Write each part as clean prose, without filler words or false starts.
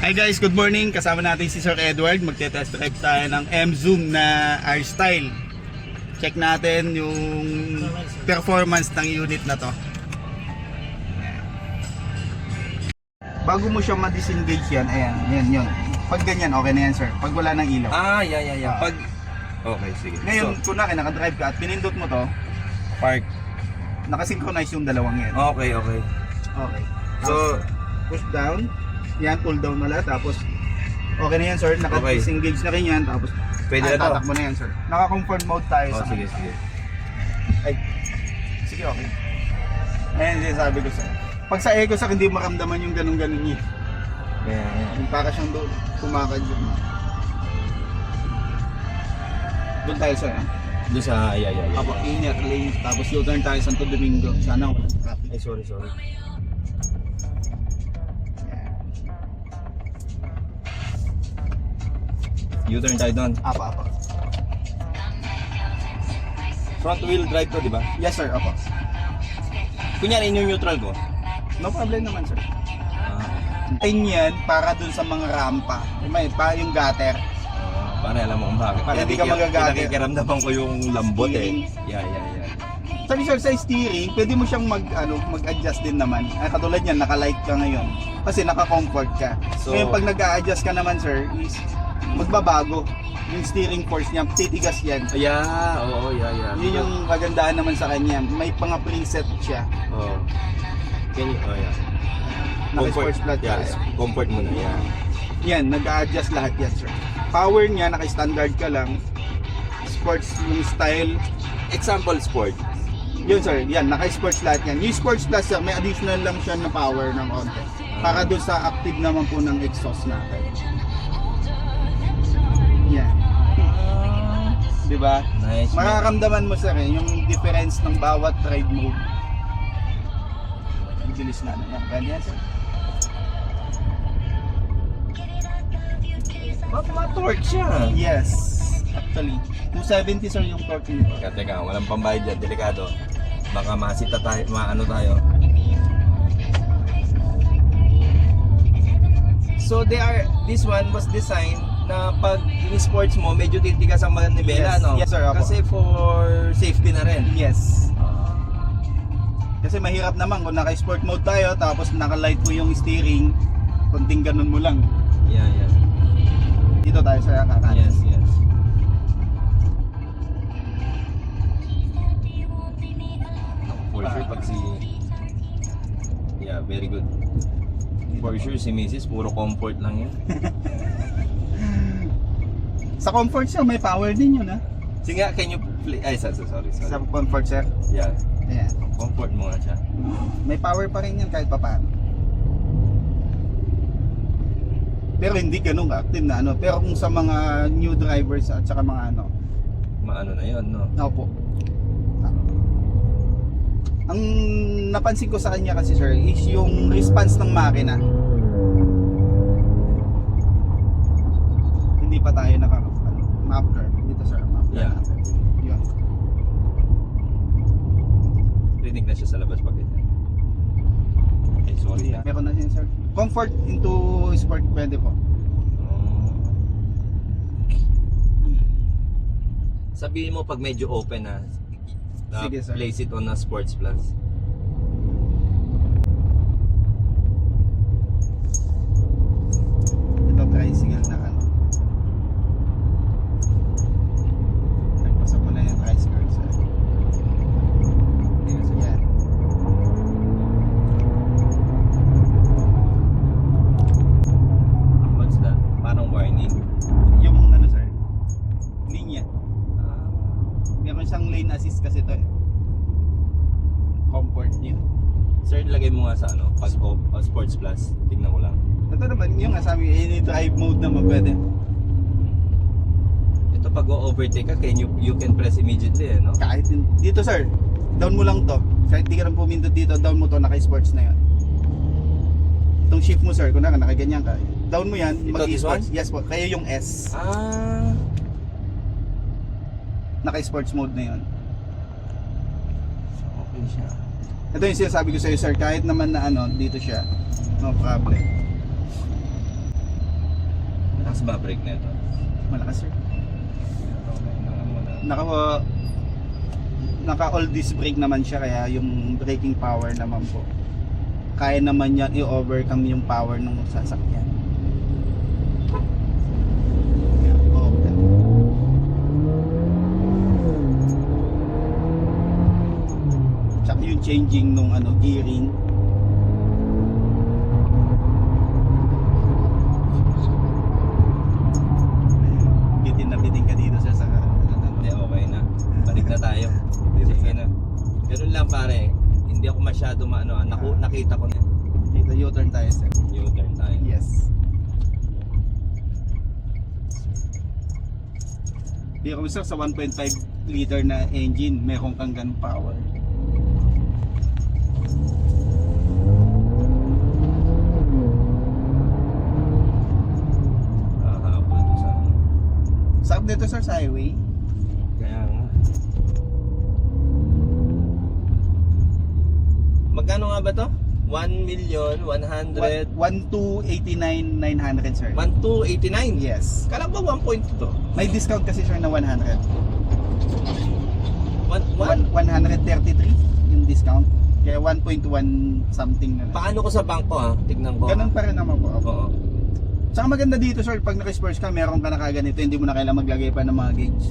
Hi guys, good morning. Kasama natin si Sir Edward. Magte-test drive tayo ng M-Zoom na R-Style. Check natin yung performance ng unit na to. Bago mo siya ma-disengage yan, ayan, yan. Pag ganyan, okay na yan sir. Pag wala ng ilaw. Yeah. Pag... Okay, sige. Ngayon, kunwari nakadrive ka at pinindot mo to, Park. nakasynchronize yung dalawang yan. Okay. Okay. So, Push down. Yan, pull down mo lahat. Tapos, okay na yan sir. Naka-disengage na rin yan. Tapos, pwede na to. tatakbo na yan sir. Naka-comfort mode tayo sa sige. Ay, sige, okay. Ayan, sinasabi ko sir. Pag sa eco sir, hindi maramdaman yung ganun-ganun niya. Yeah. Yung para siyang doon, kumakad yun. Doon tayo sir. Doon sa... Yeah. Apo, inner lane. Tapos U-turn tayo Santo Domingo. Sana wala traffic. Ay, sorry. U-turn tayo doon. Apa. Front wheel drive to, di ba? Yes sir, apa. Kunyari, yung neutral ko. No problem naman sir. Ah. Tain yan para dun sa mga rampa. May pa yung gutter. Para alam mo kung bakit. Para hindi ka magagalit. Nakikiramdaman ko yung lambot eh. Yeah. Sorry sir, sa steering, pwede mo siyang mag-adjust din naman. Katulad yan, naka-light ka ngayon. Kasi naka-comfort ka. So, Ngayon pag nag-a-adjust ka naman sir, is magbabago. Yung steering force niya, titigas yan. Yeah. Yun yung kagandahan naman sa kanya. May pang preset siya. Oh. Yeah. Naka-sports flat Yeah, tayo. comfort muna, yeah. Yan, nag-a-adjust lahat yan sir. Power niya, naka-standard ka lang. Sports yung style. Example, sport. Yun sir, yan, naka-sports lahat yan. Yung sports plus sir, may additional lang siya na power ng konti. Para doon sa active naman po ng exhaust natin. Yan. Diba? Nice. Makakamdaman mo sir yung difference ng bawat ride mode. Ang bilis na yan. Ganyan sir. Ma-torque siya. Yes. Actually, 270 sir yung torque nito. Teka, walang pambayad dyan, delikado. Baka masita tayo, maano tayo. So this one was designed na pag in-sports mo, medyo titigas ang manibela, Yes. no? Yes, sir, opo. Kasi for safety na rin. Yes. Kasi mahirap naman kung naka-sport mode tayo tapos naka-light po yung steering, konting ganun mo lang. Yeah. Dito tayo sa kanan. Yes. For sure, pag si... Yeah, very good. For sure, si Mrs. puro comfort lang yun. Sa comfort sir, may power din yun ha. Sige nga, can you play... Ay, sorry. Sa comfort sir. Yeah, Ayan. comfort mo nga siya. May power pa rin yan kahit pa paano. Pero hindi ganun active na ano. Pero kung sa mga new drivers at saka mga ano. Maano na yun, no? Opo. Ang napansin ko sa kanya kasi sir is yung response ng makina. Hindi pa tayo naka-muffler. Dito sir, muffler. Yeah. Yun. Rinig na siya sa labas pag ganyan. Ay, sorry Yeah. Meron na siya sir. Comfort into sport pwede po. Sabihin mo pag medyo open na, Sige, sir. place it on a sports plus. Ito tricycle na ano. Nagpasa mo na yung tricycle sir. Yan. What's that? Parang warning. Yung ano sir, linya. Meron siyang lane assist kasi ito eh. Comfort niya. Sir, lagay mo nga sa ano, pag sports plus. Tingnan ko lang. Ito naman yung nga sabi, any drive mode naman pwede. Ito pag overtake ka, you can press immediately, no? Kahit dito sir, down mo lang to. Kahit di ka rin pumindot dito, down mo to, naka-sports na yan. Itong shift mo sir, kung nakaganyan ka, down mo yan, Ito, this mag-sports. one? Yes po, kaya yung S, naka-sports mode na yun. Okay siya. Ito yung sinasabi ko sa iyo sir, kahit naman na ano, dito siya, no problem. Malakas ba brake nito? Malakas sir. Okay, Naka all disc brake naman siya, kaya yung braking power naman po kaya naman yan i-overcome yung power ng sasakyan. Okay. Tsaka yung changing nung gearing. Bitin na bitin ka dito sa Hindi, okay na. Balik na tayo. Sige na. Ganun lang pare. Hindi ako masyado nakita ko na. Dito U-turn tayo sir. U-turn tayo. Yes. Di ako sir, sa 1.5 liter na engine, meron kang ganun power. Habol to sa Sakap dito sir sa highway. kaya nga. Magkano nga ba to? 1,100,000 1,289,900 sir. 1,289? Yes. Kala ba 1.2 to? May discount kasi sir na 100. 133 yung discount. Kaya 1.1 something na lang. Paano ko sa bangko ha? Tignan ko. Ganun pa rin naman po. Oo. Tsaka maganda dito sir, pag naka-sports ka, meron ka na kaganito, hindi mo na kailangan maglagay pa ng mga gauge.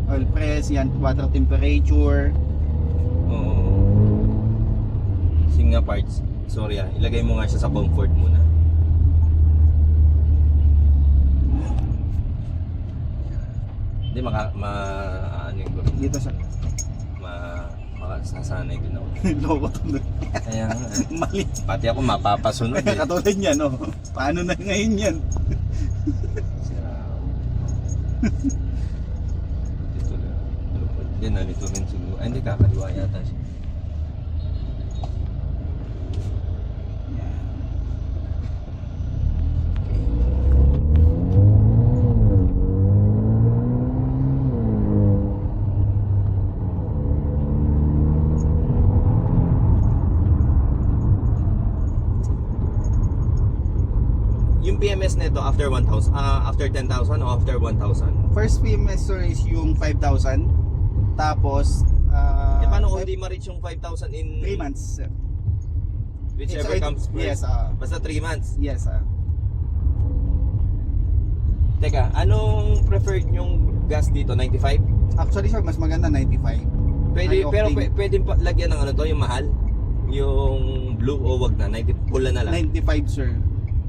Oil press, yan, water temperature. Oo. Singa parts. Sorry ilagay mo nga siya sa comfort muna. Hindi ano yung gawin? Dito sir. Makasasanay din ako. Loko to. Kaya nga. Mali. Pati ako mapapasunod eh. Katulad niya, no? Paano na ngayon yan? Sira. Dito lang. Yan nalito rin siguro. Ay hindi, kakaliwa yata siya. Yung PMS nito after 1,000, after 10,000 o after 1,000? First PMS sir is yung 5,000. Tapos, Paano kung hindi ma-reach yung 5,000 in 3 months sir. whichever comes first? Yes, Basta 3 months. yes. Teka, anong preferred yung gas dito? 95? Actually sir, mas maganda 95. Pwede, High pero octane. pwede pa lagyan ng yung mahal? Yung blue o wag na? 90, pula na lang? 95 sir.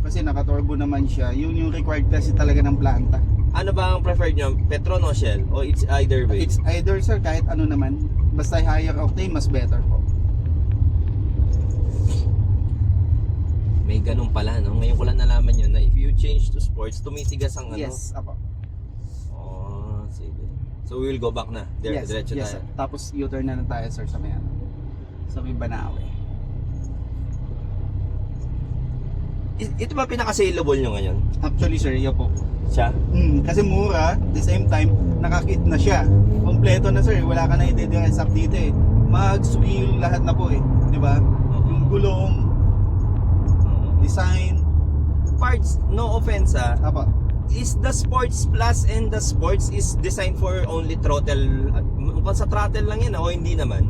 Kasi naka-turbo naman siya. Yun yung required kasi talaga ng planta. Ano ba ang preferred nyo? Petron o Shell? O it's either way? It's either sir, kahit ano naman. Basta higher octane, mas better po. May ganun pala, no? Ngayon ko lang nalaman yun na if you change to sports, tumitigas ang Yes, apo. Oh, sige. So we will go back na. Yes, Diretso yes tayo. sir. Tapos U-turn na tayo sir sa may sa may Banawe. Ito ba pinaka-saleable nyo ngayon? Actually sir, yun po. Siya? Kasi mura, at the same time, nakakit na siya. Kompleto na sir, wala ka na i-dress up dito eh. Mags, wheel, lahat na po eh. Di ba? Yung gulong, design. Parts, no offense Apa. is the Sports Plus and the Sports is designed for only throttle? Mukhang sa throttle lang yan o hindi naman?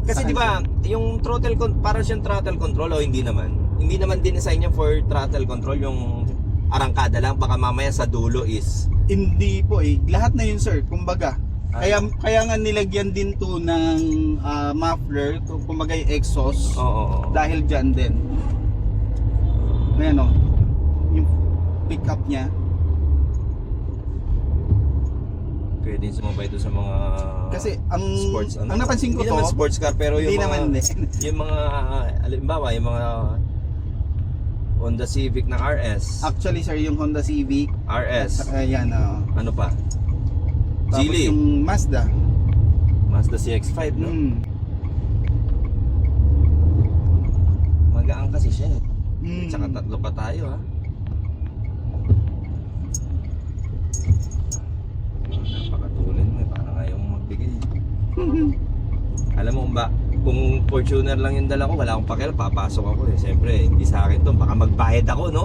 Kasi di ba yung throttle, parang siyang throttle control o hindi naman? Hindi naman din-design niya for throttle control, yung arangkada lang, baka mamaya sa dulo is Hindi po eh. Lahat na yun sir, kumbaga. Kaya nga nilagyan din to ng muffler, kumbaga yung exhaust. oo. Dahil dyan din. Ayan o. Yung pickup niya. Pwede sumabay doon sa mga Kasi ang sports, ang napansin ko hindi to, naman sports car, pero yung hindi mga, naman din. yung mga, halimbawa, yung mga Honda Civic na RS, Actually sir, yung Honda Civic, RS, ayan ano pa? tapos Geely, yung Mazda. Mazda CX-5, no? Magaan kasi siya eh. Tsaka tatlo pa tayo ha. Napakatulin mo eh, parang ayaw mong magbigay. Alam mo kung Fortuner lang yung dala ko, wala akong pakialam, papasok ako eh. Siyempre, hindi sa akin to, baka magbayad ako, no?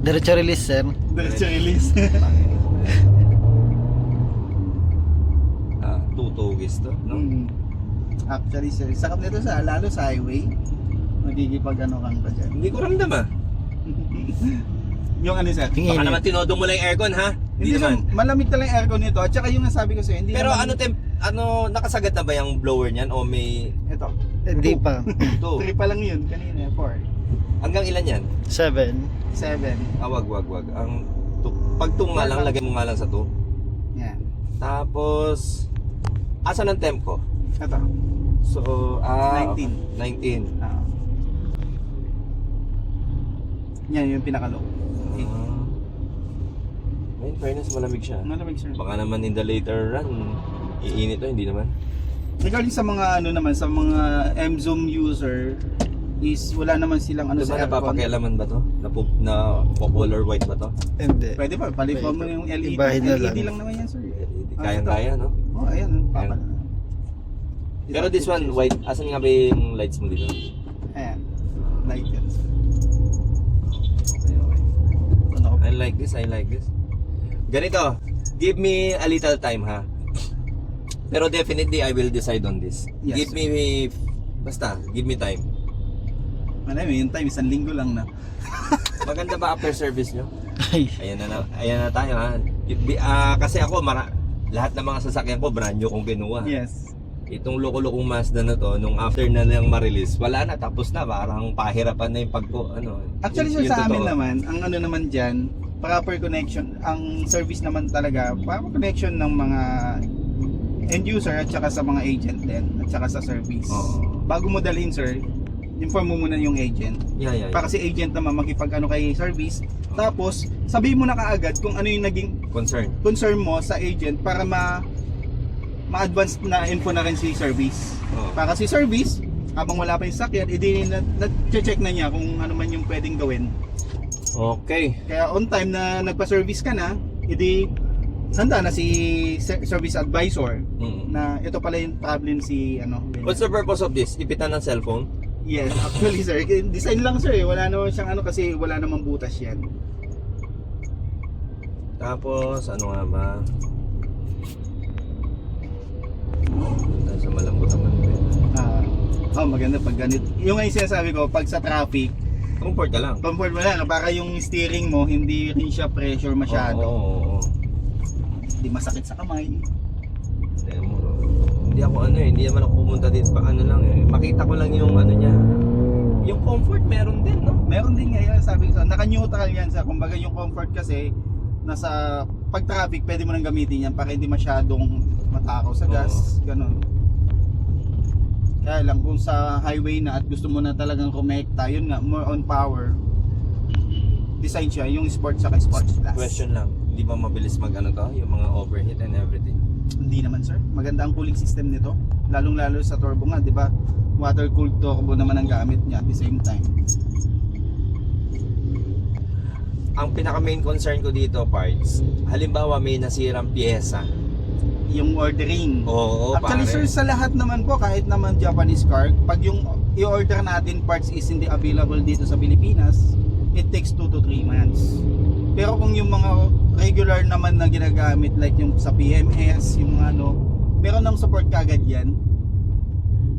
Diretso release, sir. Diretso release. Tutugis to, no? Actually, sir, sakap nito sa lalo sa highway. Magigipag ano kang pa dyan. Hindi ko ramdam Yung ano, sir? Yung Baka init. naman tinodo mo lang yung aircon, ha? Hindi naman. naman. Malamig talaga yung aircon nito. At saka yung nasabi ko sa'yo, hindi Pero naman... nakasagat na ba yung blower niyan? O may Ito. Hindi pa. 2? 3 pa lang yun. Kanina, 4. Hanggang ilan yan? 7. 7. Wag. Pag 2 nga lang, lagay mo nga lang sa 2. Yan. Tapos, asan ang temp ko? Ito. So, 19. 19. Ah. Yan yung pinakalow. In fairness, malamig siya. Malamig, sir. Baka naman in the later run, iinit to, hindi naman. Regarding sa mga ano naman, sa mga M-Zoom user, is wala naman silang ano Diba sa aircon. napapakialaman ba to? Na color white ba to? Hindi. Pwede pa, palitan mo yung LED. Ibahin na LED lang. lang naman yan, sir. Kayang-kaya, no? Oh, ayan. Papal. Pero this one, white. Asan nga ba yung lights mo dito? Ayan. Light yan, sir. Okay. Ano ko? I like this. Ganito, give me a little time, ha? Pero definitely, I will decide on this. Yes, Give me, give me time. Malay, yung time, 1 linggo lang na. Maganda ba after service nyo? Ay. Ayan na tayo, ha? Kasi ako, lahat ng mga sasakyan ko, brand new kong kinuha. Yes. Itong loko-lokong Mazda na to, nung after na lang ma-release, wala na, tapos na, parang pahirapan na yung Actually, sir, yung sa amin totoo. naman, ang ano naman dyan, proper connection, ang service naman talaga, proper connection ng mga end user at saka sa mga agent din, at saka sa service. Oo. Bago mo dalhin, sir, inform mo muna yung agent. Yeah. Para si agent naman makipag ano kay service. Tapos, sabihin mo na kaagad kung ano yung naging concern mo sa agent para ma-advance na info na rin si service. Oo. Para si service, habang wala pa yung sakyan, edi na-check na niya kung ano man yung pwedeng gawin. Okay. Kaya on time na nagpa-service ka na, edi handa na si service advisor na ito pala yung problem si ano. What's the purpose of this? Ipitan ng cellphone? Yes, actually, sir, design lang, sir. Wala naman siyang ano kasi wala namang butas yan. Tapos, ano nga ba? Sa malambot ang manibela. Maganda pag ganito. Yung nga yung sinasabi ko, pag sa traffic, Comfort ka lang. comfort mo lang. Para yung steering mo, hindi rin siya pressure masyado. Oo. Hindi masakit sa kamay. Hindi ako hindi naman ako pumunta dito pa makita ko lang yung niya. Yung comfort meron din, no? Meron din ngayon, sabi ko, naka-neutral yan sa kumbaga yung comfort kasi nasa pag traffic pwede mo nang gamitin yan para hindi masyadong matakaw sa gas, ganun. Kaya lang kung sa highway na at gusto mo na talagang kumekta, yun nga, more on power. Design siya, yung sport saka sports plus. Question lang, hindi ba mabilis yung mga overheat and everything? Hindi naman, sir. Maganda ang cooling system nito. Lalong-lalo sa turbo nga, 'di ba? Water cooled turbo naman ang gamit niya at the same time. Ang pinaka main concern ko dito, parts, halimbawa may nasirang pyesa. Yung ordering. Oo, Actually, pare. sir, sa lahat naman po, kahit naman Japanese car, pag yung i-order natin parts is hindi available dito sa Pilipinas, it takes 2 to 3 months. Pero kung yung mga regular naman na ginagamit like yung sa PMS, yung meron ng support kagad yan.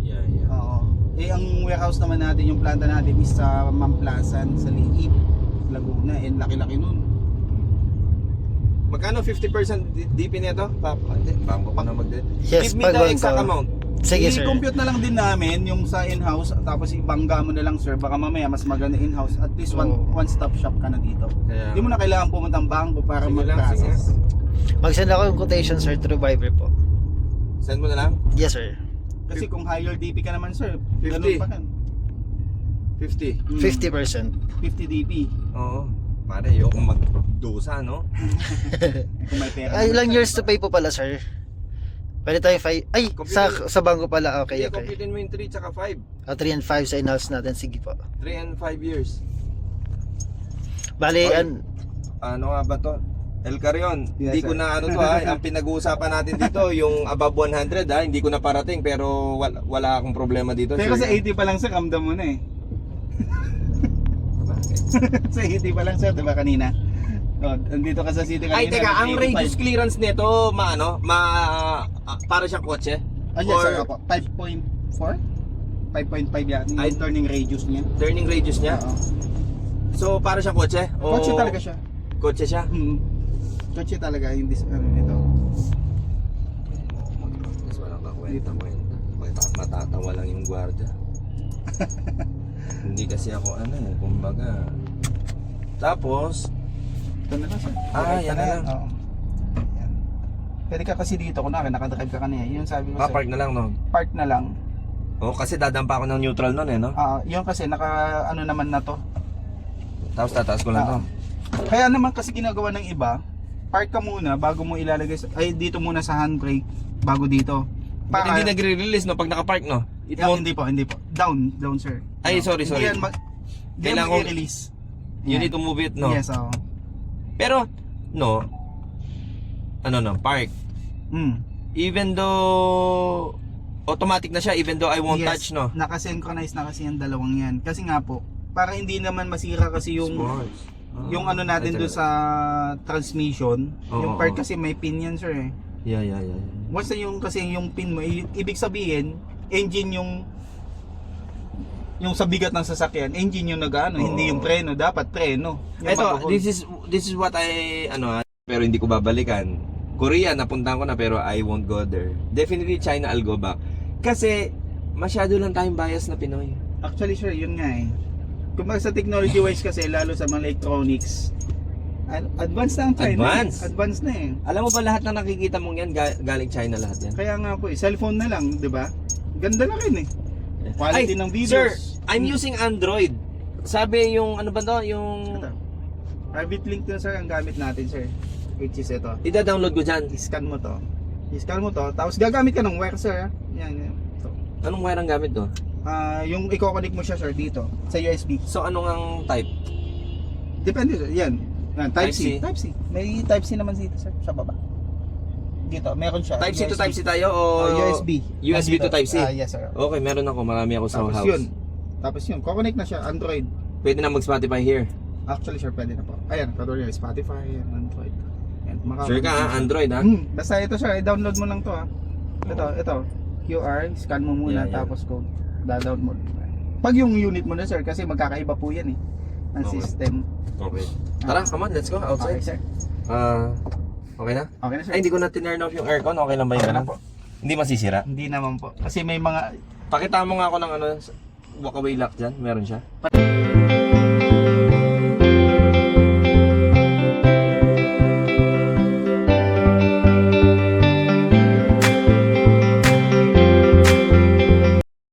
Yeah. Oo. Ang warehouse naman natin, yung planta natin is sa Mamplasan, sa Liip, Laguna, and laki-laki nun. Magkano 50% DP nito? Bago pa na Yes, Give me pag the one exact ko. amount. Sige, sir. I-compute na lang din namin yung sa in-house, tapos ibangga mo na lang, sir. Baka mamaya mas maganda in-house. At least one-stop shop ka na dito. Kaya, Hindi mo na kailangan pumuntang bangko para Sige lang, mag-process. Mag-send ako yung quotation, sir, through Viber po. send mo na lang? Yes, sir. Kasi kung higher DP ka naman, sir, 50. ganun pa kan. 50. 50%. 50 DP. Oo. Pare, ayoko magdusa, no? Kung may pera. Ay, naman, ilang sir. years to pay po pala, sir? Pwede tayo 5. Ay, sa bangko pala. Okay. Computin mo yung 3 tsaka 5. 3 and 5 sa in-house natin. Sige po. 3 and 5 years. Bali, Oy. Ano nga ba to? El Carion, Yes, hindi ko sir. na ang pinag-uusapan natin dito, yung above 100 hindi ko na parating pero wala akong problema dito. Pero sure sa yan. 80 pa lang, sir, ramdam mo na eh. Sa City pa lang sir, diba kanina? Oh, andito ka sa City kanina. Ay, teka, ang 85. radius clearance nito, para siyang kotse? Ah, yes sir, Or opo. 5.4? 5.5 yan. Ay, Yung turning radius niya. turning radius niya? Oo. So, para siyang kotse? O, Kotse talaga siya. Kotse siya? Kotse talaga yung ano nito. Mas walang kakwenta. Matatawa lang yung gwardiya. Hindi kasi ako kumbaga. Tapos, Ito na lang sir. yan na lang. Oo. Yan. Pwede ka kasi dito, kunwari nakadrive ka kanina. Yun sabi ko sir. Park na lang, no? Park na lang. Kasi dadampa ako ng neutral nun, no? Yun kasi ano naman na to. Tapos tataas ko lang to. Kaya naman kasi ginagawa ng iba, park ka muna bago mo ilalagay dito muna sa handbrake bago dito. Ba't hindi nagre-release, no? Pag nakapark, no? Hindi po. Down sir. Ay, sorry. Hindi yan Kailangan ko- release. You need to move it, no? Yes, oo. Pero, no, park. Even though automatic na siya, even though I won't touch, no? Naka-synchronize na kasi yung dalawang yan. Kasi nga po, para hindi naman masira kasi yung ano natin doon sa transmission. Yung part kasi may pin yan sir eh. Yeah. Once na yung pin mo, ibig sabihin, engine yung sa bigat ng sasakyan, engine yung hindi yung preno, dapat preno. Yung Ito, mag-hold. this is what pero hindi ko babalikan. Korea, napuntahan ko na pero I won't go there. Definitely China, I'll go back. Kasi, masyado lang tayong bias na Pinoy. Actually sir, yun nga eh. Kung sa technology wise kasi, lalo sa mga electronics, advanced na ang China. Advanced na eh. Alam mo ba lahat na nakikita mong yan, galing China lahat yan? Kaya nga po eh, cellphone na lang, di ba? Ganda na rin eh. Quality ng videos. Sir, I'm using Android. Sabi yung, ano ba to? Yung... Ito. Private link na sir ang gamit natin sir. Which is ito. Ida-download ko dyan. I-scan mo to. Tapos gagamit ka ng wire sir. Yan. Ito. Anong wire ang gamit to? Yung i-connect mo siya sir dito sa USB. So, anong ang type? Depende sir. Yan. Type C. Type C. Type C. May Type C naman dito sir sa baba. Dito, meron siya. Type C to USB. Type C tayo o... USB. USB to Nandito. Type C? Yes sir. Okay, meron ako. Marami ako sa house. Tapos yun, connect na siya, Android. Pwede na mag-Spotify here. Actually sir, pwede na po. Ayan, katulad yung Spotify, Android. Ayan, Sure ka ha? Android ha? Basta ito sir, i-download mo lang to ha. Ito. QR, scan mo muna Yeah. tapos code. Da-download mo. Pag yung unit mo na sir, kasi magkakaiba po yan eh. Ang Okay. system. Okay. Tara, come on, let's go Okay outside. sir. Okay na? Okay na sir. Ay, hindi ko na tinurn off yung aircon. Okay lang ba yun? Okay na po. Hindi masisira? Hindi naman po. Kasi may mga Pakita mo nga ako ng walkaway lock dyan. Meron siya?